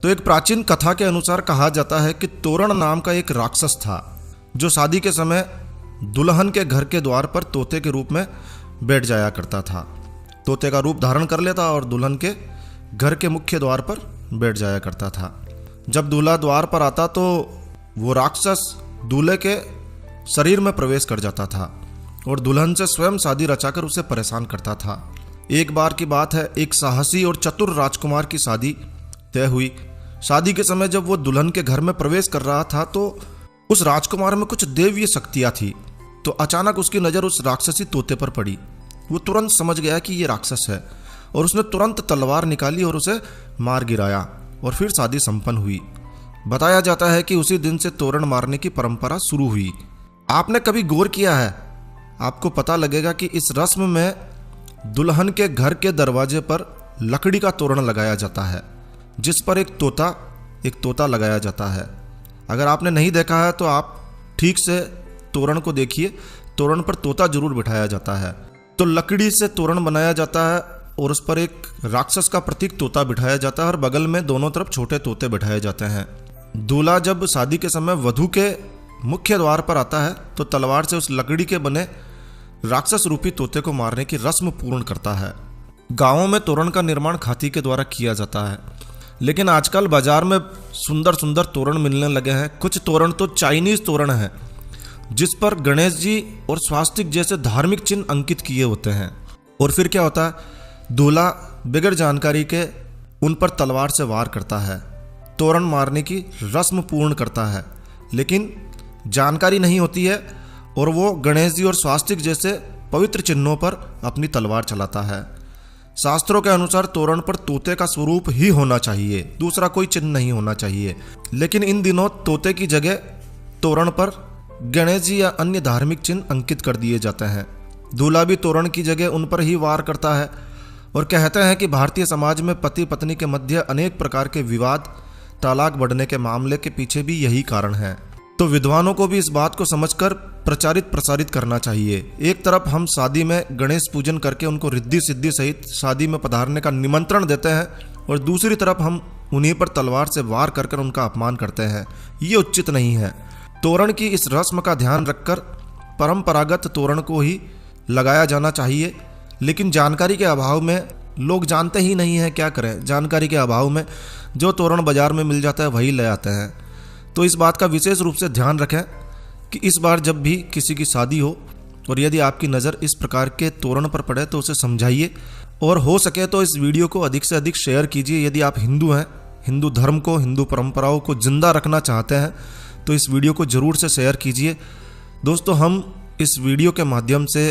तो एक प्राचीन कथा के अनुसार कहा जाता है कि तोरण नाम का एक राक्षस था जो शादी के समय दुल्हन के घर के द्वार पर तोते के रूप में बैठ जाया करता था। तोते का रूप धारण कर लेता और दुल्हन के घर के मुख्य द्वार पर बैठ जाया करता था। जब दूल्हा द्वार पर आता तो वो राक्षस दूल्हे के शरीर में प्रवेश कर जाता था और दुल्हन से स्वयं शादी रचाकर उसे परेशान करता था। एक बार की बात है, एक साहसी और चतुर राजकुमार की शादी तय हुई। शादी के समय जब वो दुल्हन के घर में प्रवेश कर रहा था तो उस राजकुमार में कुछ दैवीय शक्तियां थी। तो अचानक उसकी नज़र उस राक्षसी तोते पर पड़ी। वो तुरंत समझ गया कि ये राक्षस है और उसने तुरंत तलवार निकाली और उसे मार गिराया और फिर शादी संपन्न हुई। बताया जाता है कि उसी दिन से तोरण मारने की परंपरा शुरू हुई। आपने कभी गौर किया है? आपको पता लगेगा कि इस रस्म में दुल्हन के घर के दरवाजे पर लकड़ी का तोरण लगाया जाता है जिस पर एक तोता लगाया जाता है। अगर आपने नहीं देखा है तो आप ठीक से तोरण को देखिए। तोरण पर तोता जरूर बिठाया जाता है। तो लकड़ी से तोरण बनाया जाता है और उस पर एक राक्षस का प्रतीक तोता बिठाया जाता है और बगल में दोनों तरफ छोटे तोते बिठाए जाते हैं। दूल्हा जब शादी के समय वधू के मुख्य द्वार पर आता है तो तलवार से उस लकड़ी के बने राक्षस रूपी तोते को मारने की रस्म पूर्ण करता है। गांवों में तोरण का निर्माण खाती के द्वारा किया जाता है, लेकिन आजकल बाजार में सुंदर सुंदर तोरण मिलने लगे हैं। कुछ तोरण तो चाइनीज तोरण है जिस पर गणेश जी और स्वास्तिक जैसे धार्मिक चिन्ह अंकित किए होते हैं। और फिर क्या होता है, दूल्हा बगैर जानकारी के उन पर तलवार से वार करता है, तोरण मारने की रस्म पूर्ण करता है, लेकिन जानकारी नहीं होती है और वो गणेश जी और स्वास्तिक जैसे पवित्र चिन्हों पर अपनी तलवार चलाता है। शास्त्रों के अनुसार तोरण पर तोते का स्वरूप ही होना चाहिए, दूसरा कोई चिन्ह नहीं होना चाहिए। लेकिन इन दिनों तोते की जगह तोरण पर गणेश जी या अन्य धार्मिक चिन्ह अंकित कर दिए जाते हैं। दूल्हा भी तोरण की जगह उन पर ही वार करता है और कहते हैं कि भारतीय समाज में पति पत्नी के मध्य अनेक प्रकार के विवाद, तलाक बढ़ने के मामले के पीछे भी यही कारण है। तो विद्वानों को भी इस बात को समझकर प्रचारित प्रसारित करना चाहिए। एक तरफ हम शादी में गणेश पूजन करके उनको रिद्धि सिद्धि सहित शादी में पधारने का निमंत्रण देते हैं और दूसरी तरफ हम उन्हीं पर तलवार से वार कर उनका अपमान करते हैं। ये उचित नहीं है। तोरण की इस रस्म का ध्यान रखकर परंपरागत तोरण को ही लगाया जाना चाहिए, लेकिन जानकारी के अभाव में लोग जानते ही नहीं हैं, क्या करें। जानकारी के अभाव में जो तोरण बाजार में मिल जाता है वही ले आते हैं। तो इस बात का विशेष रूप से ध्यान रखें कि इस बार जब भी किसी की शादी हो और यदि आपकी नज़र इस प्रकार के तोरण पर पड़े तो उसे समझाइए और हो सके तो इस वीडियो को अधिक से अधिक शेयर कीजिए। यदि आप हिंदू हैं, हिंदू धर्म को, हिंदू परंपराओं को जिंदा रखना चाहते हैं तो इस वीडियो को ज़रूर से शेयर कीजिए। दोस्तों, हम इस वीडियो के माध्यम से